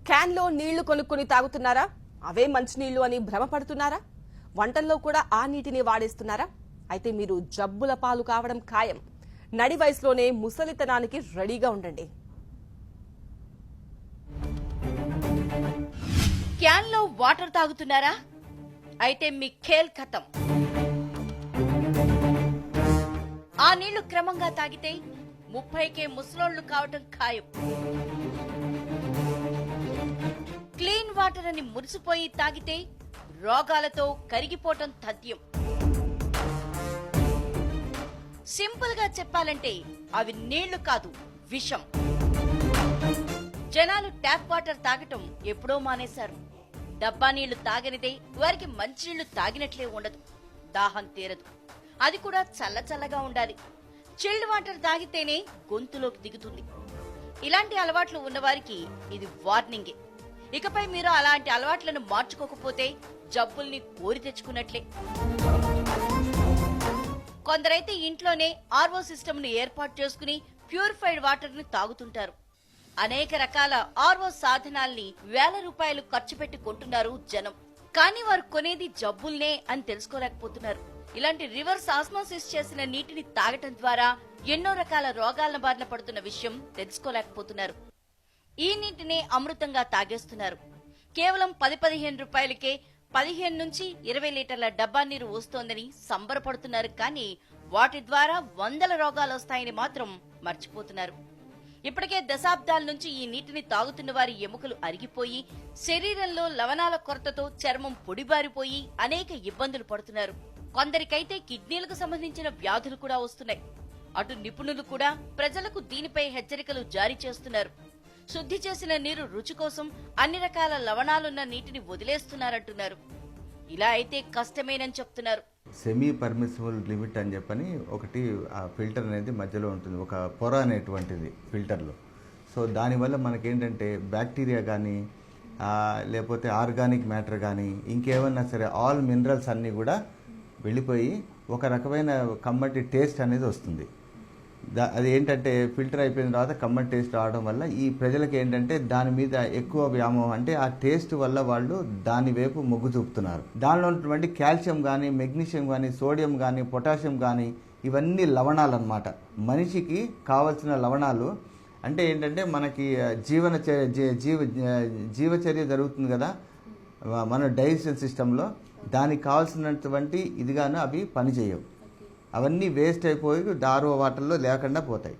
క్యాన్లో నీళ్లు కొనుక్కుని తాగుతున్నారా? అవే మంచినీళ్లు అని భ్రమపడుతున్నారా? వంటల్లో కూడా ఆ నీటిని వాడేస్తున్నారా? అయితే మీరు జబ్బుల పాలు కావడం ఖాయం. నడి వయసులోనే ముసలితనానికి రెడీగా ఉండండి. క్యాన్లో వాటర్ తాగుతున్నారా? అయితే మీ ఖేల్ ఖతం. ఆ నీళ్లు క్రమంగా తాగితే 30కే ముసలోళ్లు కావటం ఖాయం. క్లీన్ వాటర్ అని మురిసిపోయి తాగితే రోగాలతో కరిగిపోవటం తథ్యం. సింపుల్ గా చెప్పాలంటే అవి నీళ్లు కాదు, విషం. జనాలు ట్యాప్ వాటర్ తాగటం ఎప్పుడో మానేశారు. డబ్బా నీళ్లు తాగనిదే వారికి మంచినీళ్లు తాగినట్లే ఉండదు. దాహం తీరదు. అది కూడా చల్ల చల్లగా ఉండాలి. చిల్డ్ వాటర్ తాగితేనే గొంతులోకి దిగుతుంది. ఇలాంటి అలవాట్లు ఉన్నవారికి ఇది వార్నింగే. ఇకపై మీరు అలాంటి అలవాట్లను మార్చుకోకపోతే జబ్బుల్ని కోరి తెచ్చుకున్నట్లే. కొందరైతే ఇంట్లోనే ఆర్ఓ సిస్టమ్ ను ఏర్పాటు చేసుకుని ప్యూరిఫైడ్ వాటర్ ని తాగుతుంటారు. అనేక రకాల ఆర్ఓ సాధనాల్ని వేల రూపాయలు ఖర్చు పెట్టి కొంటున్నారు జనం. కానీ వారు కొనేది జబ్బుల్నే అని తెలుసుకోలేకపోతున్నారు. ఇలాంటి రివర్స్ ఆస్మోసిస్ చేసిన నీటిని తాగటం ద్వారా ఎన్నో రకాల రోగాల బారిన పడుతున్న విషయం తెలుసుకోలేకపోతున్నారు. ఈ నీటినే అమృతంగా తాగేస్తున్నారు. కేవలం 10-15 రూపాయలకే 15 నుంచి 20 లీటర్ల డబ్బా నీరు వస్తోందని సంబరపడుతున్నారు. కానీ వాటి ద్వారా వందల రోగాలు వస్తాయని మాత్రం మర్చిపోతున్నారు. ఇప్పటికే దశాబ్దాల నుంచి ఈ నీటిని తాగుతున్న వారి ఎముకలు అరిగిపోయి శరీరంలో లవణాల కొరతతో చర్మం పొడిబారిపోయి అనేక ఇబ్బందులు పడుతున్నారు. కొందరికైతే కిడ్నీలకు సంబంధించిన వ్యాధులు కూడా వస్తున్నాయి. అటు నిపుణులు కూడా ప్రజలకు దీనిపై హెచ్చరికలు జారీ చేస్తున్నారు. శుద్ధి చేసిన నీరు రుచి కోసం అన్ని రకాల లవణాలున్న నీటిని వదిలేస్తున్నారంటున్నారు. ఇలా అయితే కష్టమేనని చెప్తున్నారు. సెమీ పర్మిసిబుల్ లిమిట్ అని చెప్పని ఒకటి ఆ ఫిల్టర్ అనేది మధ్యలో ఉంటుంది, ఒక పొర అనేటువంటిది ఫిల్టర్లో. సో దానివల్ల మనకేంటంటే బ్యాక్టీరియా కానీ లేకపోతే ఆర్గానిక్ మ్యాటర్ కానీ ఇంకేమన్నా సరే ఆల్ మినరల్స్ అన్నీ కూడా వెళ్ళిపోయి ఒక రకమైన కమ్మటి టేస్ట్ అనేది వస్తుంది. అది ఏంటంటే ఫిల్టర్ అయిపోయిన తర్వాత కమ్మటి టేస్ట్ రావడం వల్ల ఈ ప్రజలకు ఏంటంటే దాని మీద ఎక్కువ వ్యామోహం, అంటే ఆ టేస్ట్ వల్ల వాళ్ళు దాని వైపు మొగ్గు చూపుతున్నారు. దానిలో ఉన్నటువంటి కాల్షియం కానీ, మెగ్నీషియం కానీ, సోడియం కానీ, పొటాషియం కానీ ఇవన్నీ లవణాలు అన్నమాట. మనిషికి కావలసిన లవణాలు. అంటే ఏంటంటే మనకి జీవచర్య జరుగుతుంది కదా మన డైజెషన్ సిస్టంలో, దానికి కావాల్సినటువంటి ఇదిగాను అవి పనిచేయవు. అవన్నీ వేస్ట్ అయిపోయి ఆర్ఓ వాటర్లో లేకుండా పోతాయి.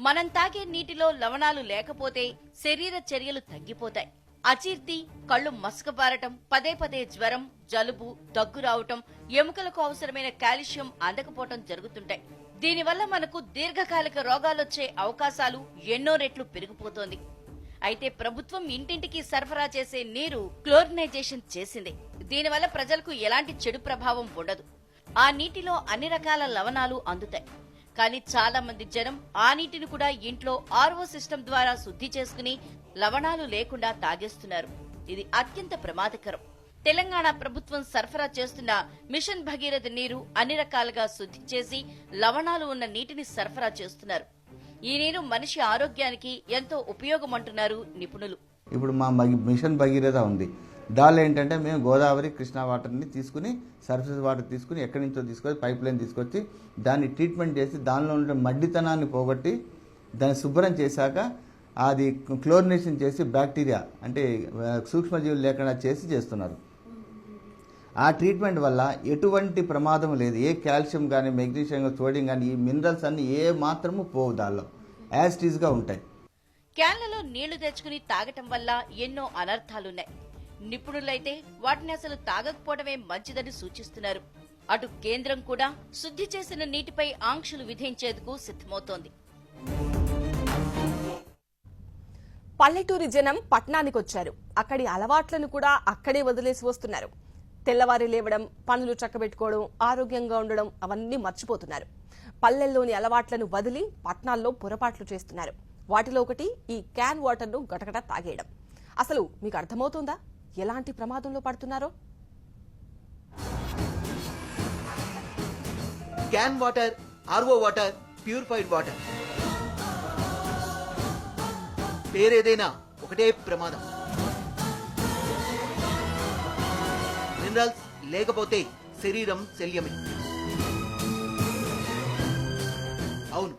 మనం తాగే నీటిలో లవణాలు లేకపోతే శరీర చర్యలు తగ్గిపోతాయి. అజీర్తి, కళ్ళు మసకబారటం, పదే పదే జ్వరం, జలుబు, దగ్గు రావటం, ఎముకలకు అవసరమైన కాల్షియం అందకపోవటం జరుగుతుంటాయి. దీనివల్ల మనకు దీర్ఘకాలిక రోగాలొచ్చే అవకాశాలు ఎన్నో రెట్లు పెరిగిపోతోంది. అయితే ప్రభుత్వం ఇంటింటికి సరఫరా చేసే నీరు క్లోరినైజేషన్ చేసింది. దీనివల్ల ప్రజలకు ఎలాంటి చెడు ప్రభావం ఉండదు. ఆ నీటిలో అన్ని రకాల లవణాలు అందుతాయి. కానీ చాలా మంది జనం ఆ నీటిని కూడా ఇంట్లో ఆర్ఓ సిస్టమ్ ద్వారా శుద్ధి చేసుకుని లవణాలు లేకుండా తాగేస్తున్నారు. ఇది అత్యంత ప్రమాదకరం. తెలంగాణ ప్రభుత్వం సరఫరా చేస్తున్న మిషన్ భగీరథ నీరు అన్ని రకాలుగా శుద్ధి చేసి లవణాలు ఉన్న నీటిని సరఫరా చేస్తున్నారు. ఈ నీరు మనిషి ఆరోగ్యానికి ఎంతో ఉపయోగమంటున్నారు నిపుణులు. ఇప్పుడు మా మిషన్ భగీరథ ఉంది. దానిలో ఏంటంటే మేము గోదావరి, కృష్ణా వాటర్ని తీసుకుని, సర్ఫేస్ వాటర్ తీసుకుని ఎక్కడి నుంచో తీసుకొచ్చి పైప్ లైన్ తీసుకొచ్చి దాన్ని ట్రీట్మెంట్ చేసి దానిలో ఉండే మడ్డితనాన్ని పోగొట్టి దాన్ని శుభ్రం చేశాక అది క్లోరినేషన్ చేసి బ్యాక్టీరియా అంటే సూక్ష్మజీవులు లేకుండా చేస్తున్నారు. ఆ ట్రీట్మెంట్ వల్ల ఎటువంటి ప్రమాదం లేదు. ఏ కాల్షియం కానీ, మెగ్నీషియం, సోడియం కానీ ఈ మినరల్స్ అన్ని ఏ మాత్రము పోవు, దానిలో యాజ్ ఇట్ ఈజ్ గా ఉంటాయి. క్యాన్లలో నీళ్లు తెచ్చుకుని తాగటం వల్ల ఎన్నో అనర్థాలున్నాయి. నిపుణులైతే వాటిని అసలు తాగకపోవడమే మంచిదని సూచిస్తున్నారు. అటు కేంద్రం కూడా శుద్ధి చేసిన నీటిపై ఆంక్షలు విధించేందుకు సిద్ధమవుతోంది. పల్లెటూరి జనం పట్టణానికొచ్చారు. అక్కడి అలవాట్లను కూడా అక్కడే వదిలేసి వస్తున్నారు. తెల్లవారి లేవడం, పనులు చక్కబెట్టుకోవడం, ఆరోగ్యంగా ఉండడం అవన్నీ మర్చిపోతున్నారు. పల్లెల్లోని అలవాట్లను వదిలి పట్టణాల్లో పొరపాట్లు చేస్తున్నారు. వాటిలో ఒకటి ఈ క్యాన్ వాటర్ను గటగట తాగేయడం. అసలు మీకు అర్థమవుతుందా ఎలాంటి ప్రమాదంలో పడుతున్నారో? Can water, RO water, purified water పేరేదైనా ఒకటే ప్రమాదం. మినరల్స్ లేకపోతే శరీరం శల్యమే. అవును,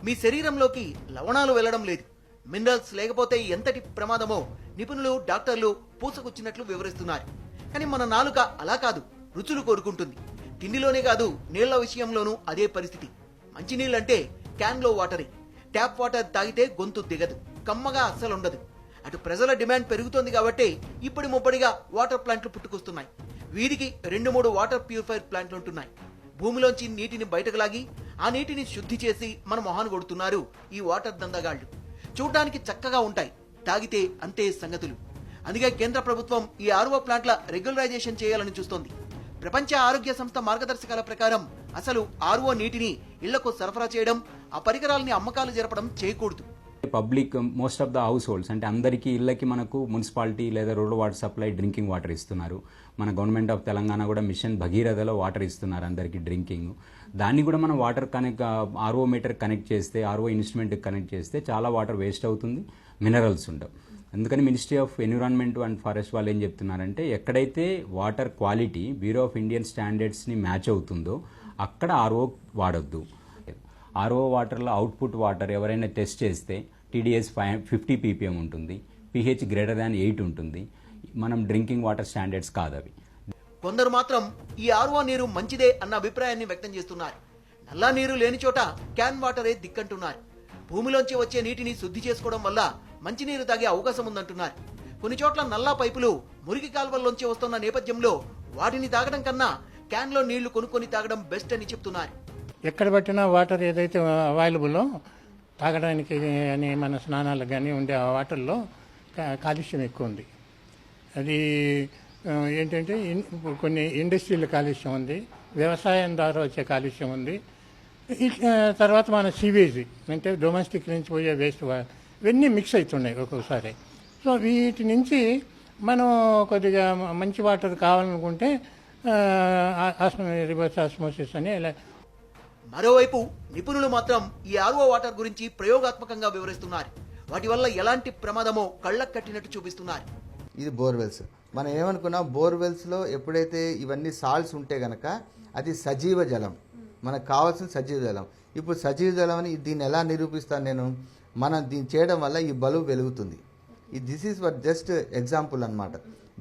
మీ శరీరంలోకి లవణాలు వెళ్లడం లేదు. మినరల్స్ లేకపోతే ఎంతటి ప్రమాదమో నిపుణులు, డాక్టర్లు పూసకొచ్చినట్లు వివరిస్తున్నారు. కానీ మన నాలుక అలా కాదు, రుచులు కోరుకుంటుంది. తిండిలోనే కాదు, నీళ్ల విషయంలోనూ అదే పరిస్థితి. మంచినీళ్ళంటే క్యాన్లో వాటరే. ట్యాప్ వాటర్ తాగితే గొంతు దిగదు, కమ్మగా అస్సలుండదు. అటు ప్రజల డిమాండ్ పెరుగుతోంది కాబట్టి ఇప్పుడు ముప్పడిగా వాటర్ ప్లాంట్లు పుట్టుకొస్తున్నాయి. వీరికి 2-3 వాటర్ ప్యూరిఫైర్ ప్లాంట్లు ఉంటున్నాయి. భూమిలోంచి నీటిని బయటకు లాగి ఆ నీటిని శుద్ధి చేసి మన మొహాన్ని కొడుతున్నారు ఈ వాటర్ దందగాళ్లు. చూడ్డానికి చక్కగా ఉంటాయి, తాగితే అంతే సంగతులు. అందుకే కేంద్ర ప్రభుత్వం ఈ ఆర్ఓ ప్లాంట్ల రెగ్యులరైజేషన్ చేయాలని చూస్తోంది. ప్రపంచ ఆరోగ్య సంస్థ మార్గదర్శకాల ప్రకారం అసలు ఆర్ఓ నీటిని ఇళ్లకు సరఫరా చేయడం, ఆ పరికరాలని అమ్మకాలు జరపడం చేయకూడదు. Public most of the house holds అంటే అందరికీ ఇళ్ళకి మనకు మున్సిపాలిటీ లేదా rural water supply drinking water ఇస్తున్నారు. మన గవర్నమెంట్ ఆఫ్ తెలంగాణ కూడా మిషన్ భగీరథలో వాటర్ ఇస్తున్నారు అందరికీ డ్రింకింగ్. దాన్ని కూడా మనం water connect RO meter connect చేస్తే, ఆర్ఓ ఇన్స్ట్రుమెంట్ కనెక్ట్ చేస్తే చాలా వాటర్ వేస్ట్ అవుతుంది, మినరల్స్ ఉండవు. అందుకని ministry of environment and forest వాళ్ళు ఏం చెప్తున్నారంటే ఎక్కడైతే water quality bureau of Indian స్టాండర్డ్స్ని మ్యాచ్ అవుతుందో అక్కడ ఆర్ఓ వాడొద్దు. ఆర్ఓ వాటర్లో అవుట్పుట్ వాటర్ ఎవరైనా టెస్ట్ చేస్తే TDS 50 ppm ఉంటుంది, pH >8 ఉంటుంది. మనం డ్రింకింగ్ వాటర్ స్టాండర్డ్స్ కాదు అవి. కొందరు మాత్రం ఈ ఆర్ఓ నీరు మంచిదే అన్న అభిప్రాయాన్ని వ్యక్తం చేస్తున్నారు. నల్లా నీరు లేని చోట క్యాన్ వాటరే దిక్కంటున్నారు. భూమిలోంచి వచ్చే నీటిని శుద్ధి చేసుకోవడం వల్ల మంచినీరు తాగే అవకాశం ఉందంటున్నారు. కొన్ని చోట్ల నల్లా పైపులు మురికి కాల్వల్లోంచి వస్తున్న నేపథ్యంలో వాటిని తాగడం కన్నా క్యాన్లో నీళ్లు కొనుక్కొని తాగడం బెస్ట్ అని చెప్తున్నారు. ఎక్కడ పట్టినా వాటర్ ఏదైతే అవైలబుల్లో తాగడానికి అని మన స్నానాలకు కానీ ఉండే ఆ వాటర్లో కాలుష్యం ఎక్కువ ఉంది. అది ఏంటంటే కొన్ని ఇండస్ట్రీల కాలుష్యం ఉంది, వ్యవసాయం ద్వారా వచ్చే కాలుష్యం ఉంది, తర్వాత మన సీవేజ్ అంటే డొమెస్టిక్ నుంచి పోయే వేస్ట్ ఇవన్నీ మిక్స్ అవుతున్నాయి ఒక్కొక్కసారి. సో వీటి నుంచి మనం కొద్దిగా మంచి వాటర్ కావాలనుకుంటే రివర్స్ ఆస్మోసిస్ అని ఇలా. మరోవైపు నిపుణులు మాత్రం ఈ ఆర్ఓ వాటర్ గురించి ప్రయోగాత్మకంగా వివరిస్తున్నారు. వాటి వల్ల ఎలాంటి ప్రమాదమో కళ్ళకు కట్టినట్టు చూపిస్తున్నారు. ఇది బోర్వెల్స్. మనం ఏమనుకున్నాం, బోర్వెల్స్లో ఎప్పుడైతే ఇవన్నీ సాల్ట్స్ ఉంటే గనక అది సజీవ జలం, మనకు కావాల్సిన సజీవ జలం. ఇప్పుడు సజీవ జలం అని దీన్ని ఎలా నిరూపిస్తాను నేను? మనం దీన్ని చేయడం వల్ల ఈ బల్బు వెలుగుతుంది. This is for just example అనమాట.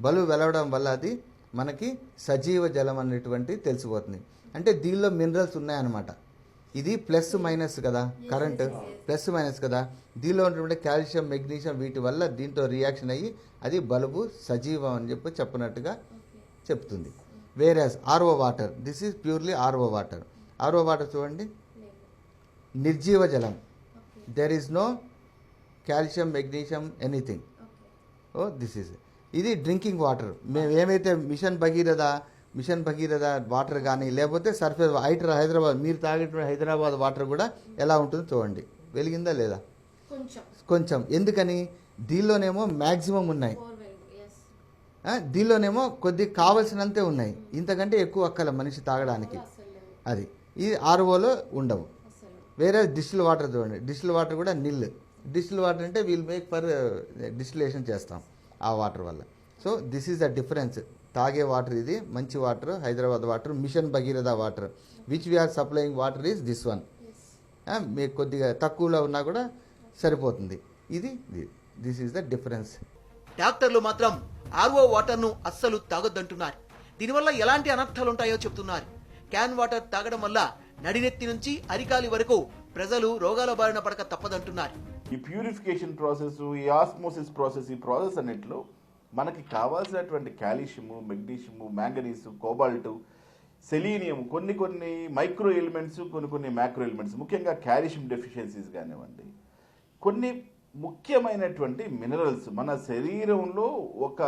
బల్బు వెలవడం వల్ల అది మనకి సజీవ జలం అనేటువంటి తెలిసిపోతుంది. అంటే దీనిలో మినరల్స్ ఉన్నాయన్నమాట. ఇది ప్లస్ మైనస్ కదా, కరెంట్ ప్లస్ మైనస్ కదా. దీనిలో ఉన్నటువంటి కాల్షియం, మెగ్నీషియం వీటి వల్ల దీంతో రియాక్షన్ అయ్యి అది బల్బు సజీవం అని చెప్పినట్టుగా చెప్తుంది. Whereas RO water, this is purely RO water. RO water చూడండి, నిర్జీవ జలం, there is no calcium, magnesium, anything. Oh this is ఇది డ్రింకింగ్ వాటర్. మేము ఏమైతే మిషన్ భగీరథ వాటర్ కానీ లేకపోతే సర్ఫేస్ హైదరాబాద్, మీరు తాగేటువంటి హైదరాబాద్ వాటర్ కూడా ఎలా ఉంటుందో చూడండి. వెలిగిందా లేదా? కొంచెం. ఎందుకని? దీనిలోనేమో మ్యాక్సిమం ఉన్నాయి, దీనిలోనేమో కొద్ది కావలసినంతే ఉన్నాయి, ఇంతకంటే ఎక్కువ అక్కల మనిషి తాగడానికి. అది ఈ ఆర్ఓలో ఉండవు. వేరే డిస్టిల్ వాటర్ చూడండి, డిస్టిల్ వాటర్ కూడా నిల్. డిస్టిల్ వాటర్ అంటే వీల్ మేక్ ఫర్ డిస్టిలేషన్ చేస్తాం ఆ వాటర్ వల్ల. So this is the difference. తాగే వాటర్ ఇది మంచి water, Hyderabad water, mission Bhagiratha water, which we're supplying water is this one. మీకు కొద్దిగా తక్కువలో ఉన్నా కూడా సరిపోతుంది. This is the difference. డాక్టర్లు మాత్రం ఆర్ఓ వాటర్ను అస్సలు తాగొద్దంటున్నారు. దీనివల్ల ఎలాంటి అనర్థాలుంటాయో చెప్తున్నారు. క్యాన్ వాటర్ తాగడం వల్ల నడినెత్తి నుంచి అరికాలి వరకు ప్రజలు రోగాల బారిన పడక తప్పదంటున్నారు. ఈ ప్యూరిఫికేషన్ ప్రాసెస్, ఈ ఆస్మోసిస్ ప్రాసెస్, ఈ ప్రాసెస్ అన్నింటిలో మనకి కావాల్సినటువంటి calcium, magnesium, manganese, cobalt, selenium, కొన్ని మైక్రో ఎలిమెంట్స్, కొన్ని మ్యాక్రో ఎలిమెంట్స్, ముఖ్యంగా కాల్షియం డెఫిషియన్సీస్ కానివ్వండి, కొన్ని ముఖ్యమైనటువంటి మినరల్స్ మన శరీరంలో ఒక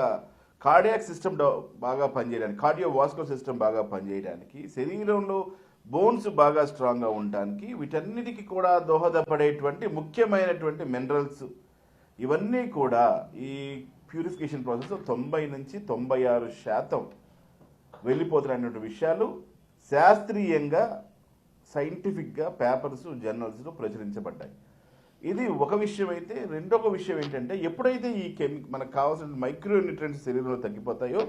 కార్డియాక్ సిస్టమ్ బాగా పనిచేయడానికి, కార్డియోవాస్కులర్ సిస్టమ్ బాగా పనిచేయడానికి, శరీరంలో బోన్స్ బాగా స్ట్రాంగ్గా ఉండడానికి, వీటన్నిటికీ కూడా దోహదపడేటువంటి ముఖ్యమైనటువంటి మినరల్స్ ఇవన్నీ కూడా ఈ ప్యూరిఫికేషన్ ప్రాసెస్లో 90 నుంచి 96% వెళ్ళిపోతున్నటువంటి విషయాలు శాస్త్రీయంగా, సైంటిఫిక్గా పేపర్స్, జర్నల్స్లో ప్రచురించబడ్డాయి. ఇది ఒక విషయం అయితే, రెండొక విషయం ఏంటంటే ఎప్పుడైతే ఈ మనకు కావాల్సిన మైక్రో న్యూట్రియంట్స్ శరీరంలో తగ్గిపోతాయో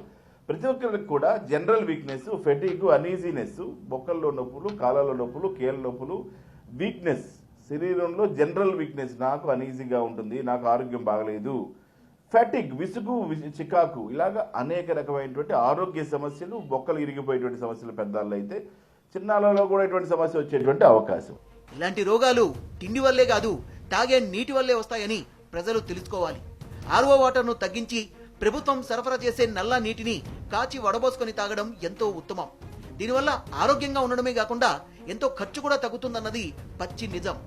ప్రతి ఒక్కరికి కూడా జనరల్ వీక్నెస్, ఫెటిగ్, అనీజీనెస్, బొక్కల్లో నొప్పులు, కాళ్ళలో నొప్పులు, కీళ్ళ నొప్పులు, వీక్నెస్, శరీరంలో జనరల్ వీక్నెస్, నాకు అనీజీగా ఉంటుంది, నాకు ఆరోగ్యం బాగలేదు, ఫెటిగ్, విసుగు, చికాకు, ఇలాగా అనేక రకమైనటువంటి ఆరోగ్య సమస్యలు, బొక్కలు ఇరిగిపోయేటువంటి సమస్యలు పెద్దాళ్ళు అయితే, చిన్నాళ్ళలో కూడా ఇటువంటి సమస్య వచ్చేటువంటి అవకాశం. ఇలాంటి రోగాలు తిండి వల్లే కాదు, తాగే నీటి వల్లే వస్తాయని ప్రజలు తెలుసుకోవాలి. ఆర్ఓ వాటర్ను తగ్గించి ప్రభుత్వం సరఫరా చేసే నల్ల నీటిని కాచి వడబోసుకొని తాగడం ఎంతో ఉత్తమం. దీనివల్ల ఆరోగ్యంగా ఉండడమే కాకుండా ఎంతో ఖర్చు కూడా తగ్గుతుందన్నది పచ్చి నిజం.